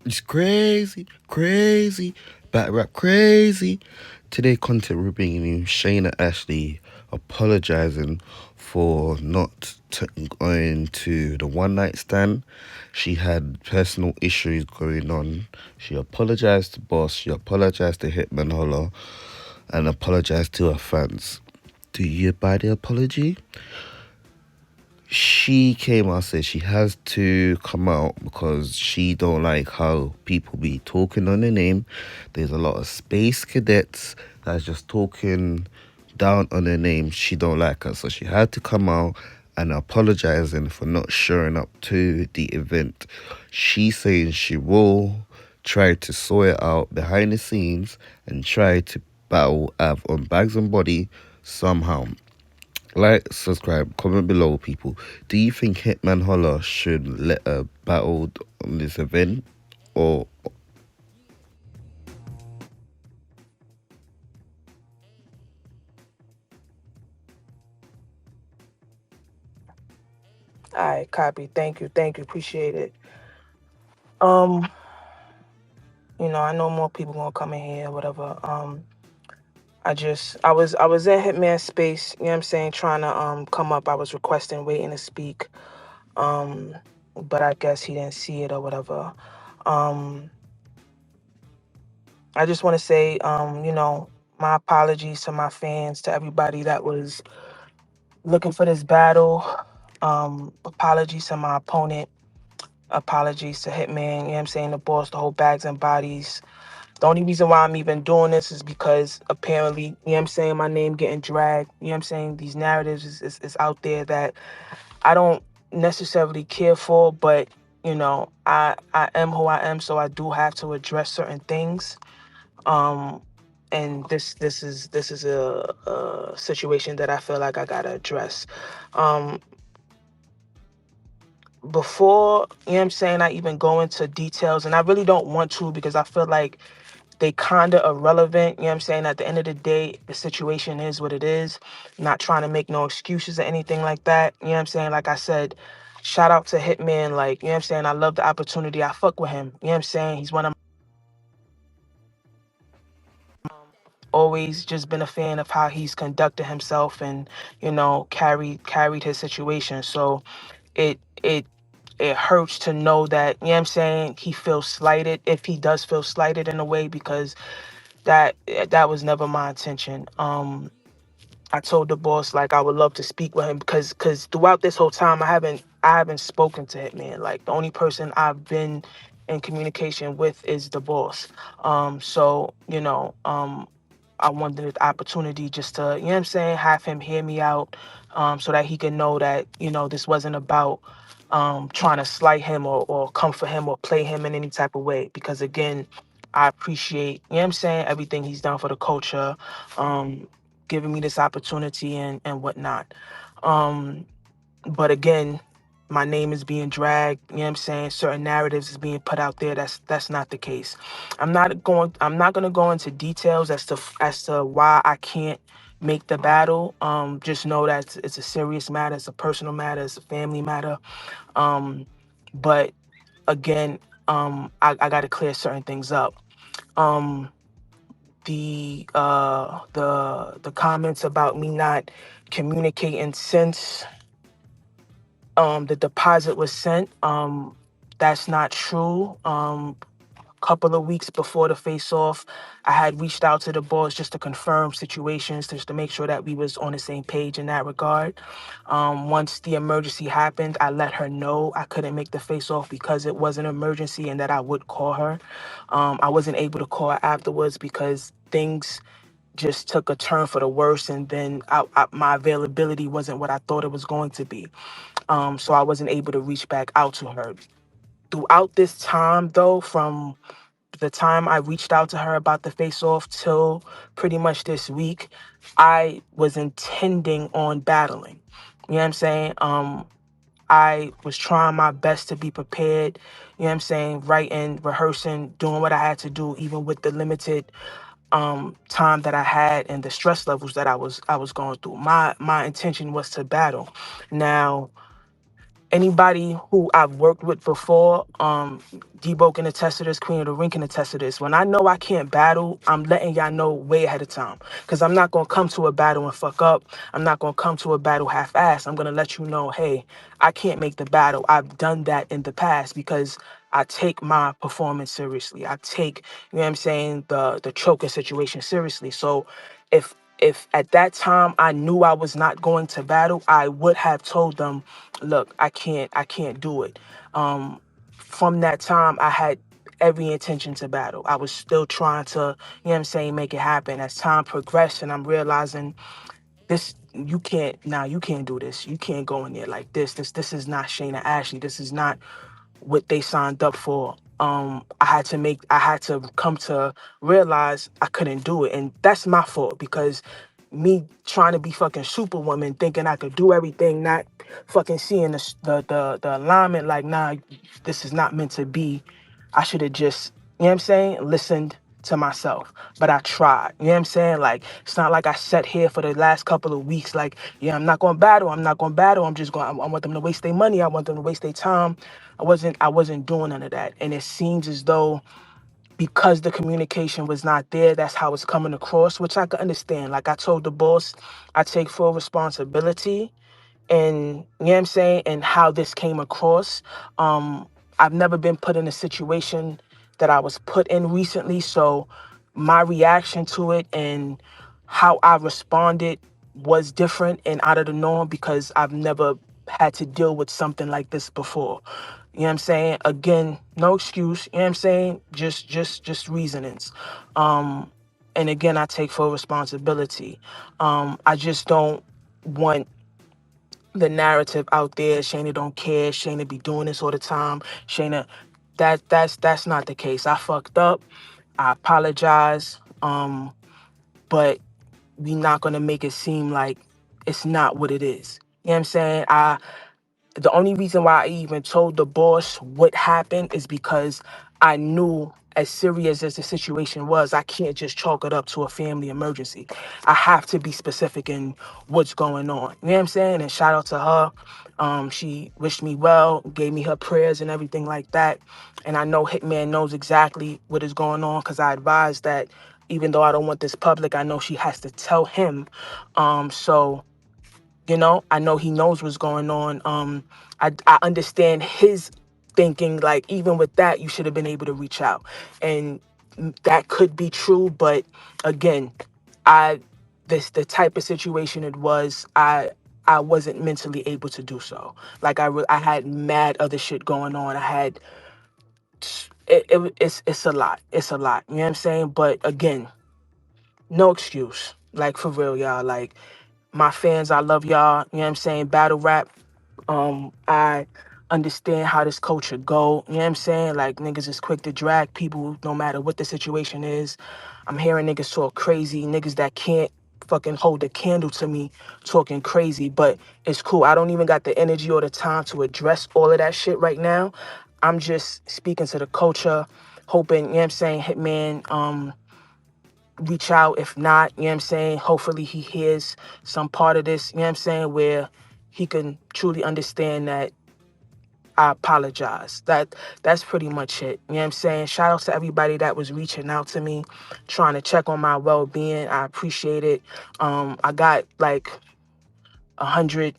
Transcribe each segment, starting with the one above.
It's crazy, crazy, battle rap crazy. Today, content we're bringing you Shayna Ashley apologizing for not going to the one night stand. She had personal issues going on. She apologized to Boss. She apologized to Hitman Holla, and apologized to her fans. Do you buy the apology? She came out and said she has to come out because she don't like how people be talking on her name. There's a lot of space cadets that's just talking down on her name. She don't like her, so she had to come out and apologizing for not showing up to the event. She's saying she will try to sort it out behind the scenes and try to battle on Bags and Body somehow. Like, subscribe, comment below, people. Do you think Hitman Holla should let a battle on this event? Or All right, copy. Thank you, appreciate it. Um, I know more people gonna come in here, whatever. I was in Hitman space, you know what I'm saying, trying to come up. I was requesting, waiting to speak. Um, but I guess he didn't see it or whatever. Um, I just want to say, my apologies to my fans, to everybody that was looking for this battle. Apologies to my opponent. Apologies to Hitman, you know what I'm saying, the boss, the whole Bags and Bodies. The only reason why I'm even doing this is because apparently, you know what I'm saying, my name getting dragged. You know what I'm saying? These narratives is out there that I don't necessarily care for, but I am who I am, so I do have to address certain things. Um and this is a situation that I feel like I gotta address. Um Before, you know what I'm saying, I even go into details, and I really don't want to because I feel like they kind of irrelevant. You know what I'm saying? At the end of the day, the situation is what it is. I'm not trying to make no excuses or anything like that. You know what I'm saying? Like I said, shout out to Hitman. Like, you know what I'm saying? I love the opportunity. I fuck with him. You know what I'm saying? He's one of always just been a fan of how he's conducted himself and, carried his situation. So it it hurts to know that, you know what I'm saying, he feels slighted, if he does feel slighted in a way, because that was never my intention. I told the boss, like, I would love to speak with him because throughout this whole time I haven't spoken to Hitman. Like, the only person I've been in communication with is the boss. So I wanted the opportunity just to, you know what I'm saying, have him hear me out, so that he can know that, this wasn't about trying to slight him or comfort him or play him in any type of way. Because again, I appreciate, you know what I'm saying, everything he's done for the culture, um, giving me this opportunity and whatnot. Um, but again, my name is being dragged, you know what I'm saying? Certain narratives is being put out there. That's not the case. I'm not gonna go into details as to why I can't make the battle. Just know that it's a serious matter, it's a personal matter, it's a family matter. Um, but again, I gotta clear certain things up. Um the comments about me not communicating since the deposit was sent, that's not true. Couple of weeks before the face off, I had reached out to the boss just to confirm situations, just to make sure that we was on the same page in that regard. Once the emergency happened, I let her know I couldn't make the face off because it was an emergency and that I would call her. I wasn't able to call her afterwards because things just took a turn for the worse, and then my availability wasn't what I thought it was going to be. So I wasn't able to reach back out to her. Throughout this time, though, from the time I reached out to her about the face off till pretty much this week, I was intending on battling. You know what I'm saying? I was trying my best to be prepared, you know what I'm saying, writing, rehearsing, doing what I had to do, even with the limited time that I had and the stress levels that I was going through. My intention was to battle. Now, Anybody who I've worked with before, Debo can attest to this, Queen of the Ring can attest to this. When I know I can't battle, I'm letting y'all know way ahead of time. Because I'm not going to come to a battle and fuck up. I'm not going to come to a battle half-assed. I'm going to let you know, hey, I can't make the battle. I've done that in the past because I take my performance seriously. I take, you know what I'm saying, the choking situation seriously. So if at that time I knew I was not going to battle, I would have told them, look, I can't do it. From that time I had every intention to battle. I was still trying to, you know what I'm saying, make it happen. As time progressed and I'm realizing this, you can't do this. You can't go in there like this is not Shayna Ashley. This is not what they signed up for. I had to come to realize I couldn't do it. And that's my fault because me trying to be fucking superwoman, thinking I could do everything, not fucking seeing the alignment, like, nah, this is not meant to be. I should have just, you know what I'm saying, listened to myself. But I tried. You know what I'm saying? Like, it's not like I sat here for the last couple of weeks, like, yeah, I'm not gonna battle, I'm not gonna battle. I'm just going, I want them to waste their money, I want them to waste their time. I wasn't doing none of that. And it seems as though because the communication was not there, that's how it's coming across, which I could understand. Like I told the boss, I take full responsibility and, you know what I'm saying, and how this came across. I've never been put in a situation that I was put in recently, so my reaction to it and how I responded was different and out of the norm because I've never had to deal with something like this before. You know what I'm saying? Again, no excuse, you know what I'm saying? Just reasonings. Um and again, I take full responsibility. I just don't want the narrative out there. Shayna don't care. Shayna be doing this all the time. Shayna, that's not the case. I fucked up. I apologize. But we not gonna make it seem like it's not what it is. You know what I'm saying? The only reason why I even told the boss what happened is because I knew as serious as the situation was, I can't just chalk it up to a family emergency. I have to be specific in what's going on. You know what I'm saying? And shout out to her. She wished me well, gave me her prayers and everything like that. And I know Hitman knows exactly what is going on because I advised that even though I don't want this public, I know she has to tell him. So I know he knows what's going on. I understand his thinking, like, even with that, you should have been able to reach out. And that could be true, but again, I this the type of situation it was, I wasn't mentally able to do so. Like I had mad other shit going on. I had it's a lot. It's a lot. You know what I'm saying? But again, no excuse. Like for real, y'all. Like my fans, I love y'all. You know what I'm saying? Battle rap. I understand how this culture go. You know what I'm saying? Like niggas is quick to drag people no matter what the situation is. I'm hearing niggas talk crazy, niggas that can't fucking hold a candle to me talking crazy, but it's cool. I don't even got the energy or the time to address all of that shit right now. I'm just speaking to the culture, hoping, you know what I'm saying, Hitman, reach out. If not, you know what I'm saying, hopefully he hears some part of this, you know what I'm saying, where he can truly understand that I apologize. That's pretty much it. You know what I'm saying? Shout out to everybody that was reaching out to me, trying to check on my well-being. I appreciate it. I got like 100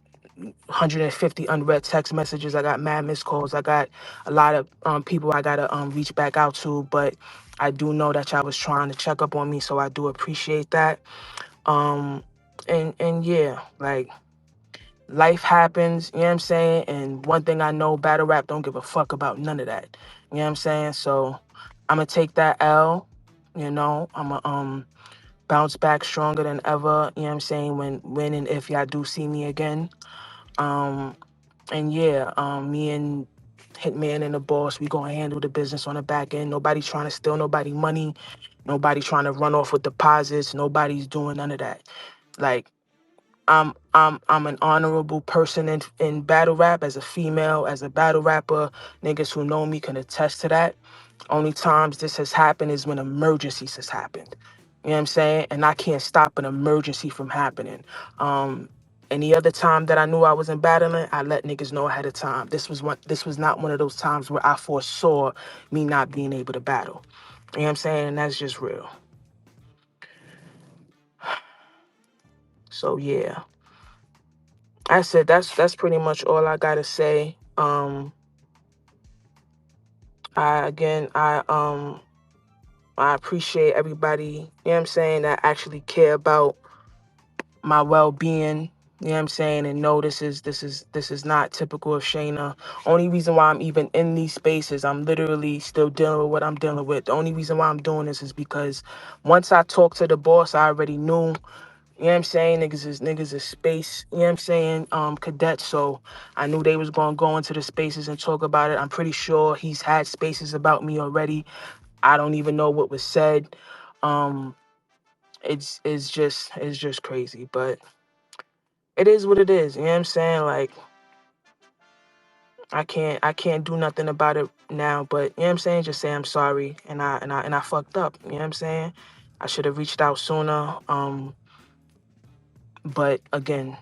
150 unread text messages. I got mad missed calls. I got a lot of people I gotta reach back out to, but I do know that y'all was trying to check up on me, so I do appreciate that. Um, and yeah, like life happens, you know what I'm saying? And one thing I know, battle rap don't give a fuck about none of that. You know what I'm saying? So I'm gonna take that L, I'm gonna bounce back stronger than ever, you know what I'm saying, when and if y'all do see me again. Um and yeah, me and Hitman and the boss, we gonna handle the business on the back end. Nobody trying to steal nobody money, nobody trying to run off with deposits, nobody's doing none of that. Like I'm an honorable person in battle rap as a female, as a battle rapper. Niggas who know me can attest to that. Only times this has happened is when emergencies has happened. You know what I'm saying? And I can't stop an emergency from happening. Um, Any other time that I knew I wasn't battling, I let niggas know ahead of time. This was not one of those times where I foresaw me not being able to battle. You know what I'm saying? And that's just real. So yeah. That's it. That's pretty much all I gotta say. I appreciate everybody, you know what I'm saying, that actually care about my well-being, you know what I'm saying, and no, this is not typical of Chayna. Only reason why I'm even in these spaces, I'm literally still dealing with what I'm dealing with. The only reason why I'm doing this is because once I talked to the boss, I already knew, you know what I'm saying, niggas is space, you know what I'm saying, cadets. So I knew they was gonna go into the spaces and talk about it. I'm pretty sure he's had spaces about me already. I don't even know what was said. Um, it's just crazy, but it is what it is. You know what I'm saying? Like I can't do nothing about it now, but you know what I'm saying? Just say I'm sorry and I fucked up. You know what I'm saying? I should have reached out sooner. But again,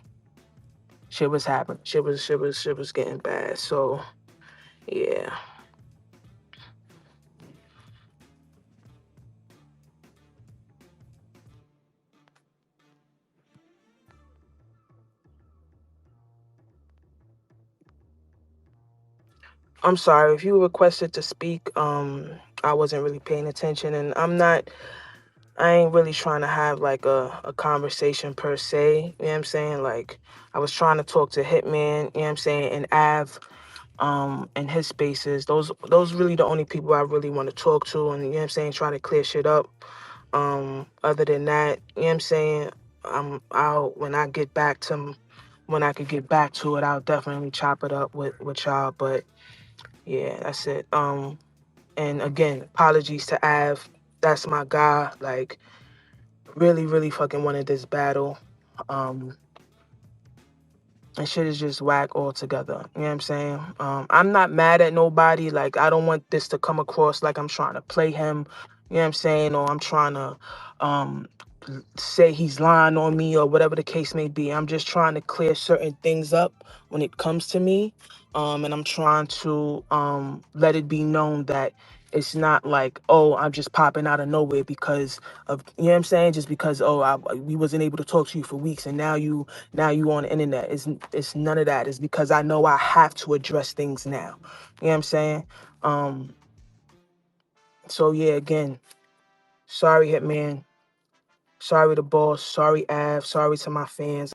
shit was happening. Shit was getting bad. So yeah. I'm sorry if you requested to speak. I wasn't really paying attention, and I ain't really trying to have like a conversation per se. You know what I'm saying? Like I was trying to talk to Hitman, you know what I'm saying, and Av, and his spaces. Those really the only people I really want to talk to, and you know what I'm saying, try to clear shit up. Other than that, you know what I'm saying, I'll when I could get back to it, I'll definitely chop it up with y'all. But yeah, that's it. And again, apologies to Av. That's my guy. Like really, really fucking wanted this battle. Um, and shit is just whack altogether. You know what I'm saying? I'm not mad at nobody. Like, I don't want this to come across like I'm trying to play him. You know what I'm saying? Or I'm trying to um, say he's lying on me or whatever the case may be. I'm just trying to clear certain things up when it comes to me. And I'm trying to let it be known that it's not like, oh, I'm just popping out of nowhere because of, you know what I'm saying? Just because, oh, we wasn't able to talk to you for weeks and now you on the internet. It's none of that. It's because I know I have to address things now. You know what I'm saying? Um, so yeah, again, sorry, Hitman. Sorry to boss. Sorry, Av. Sorry to my fans.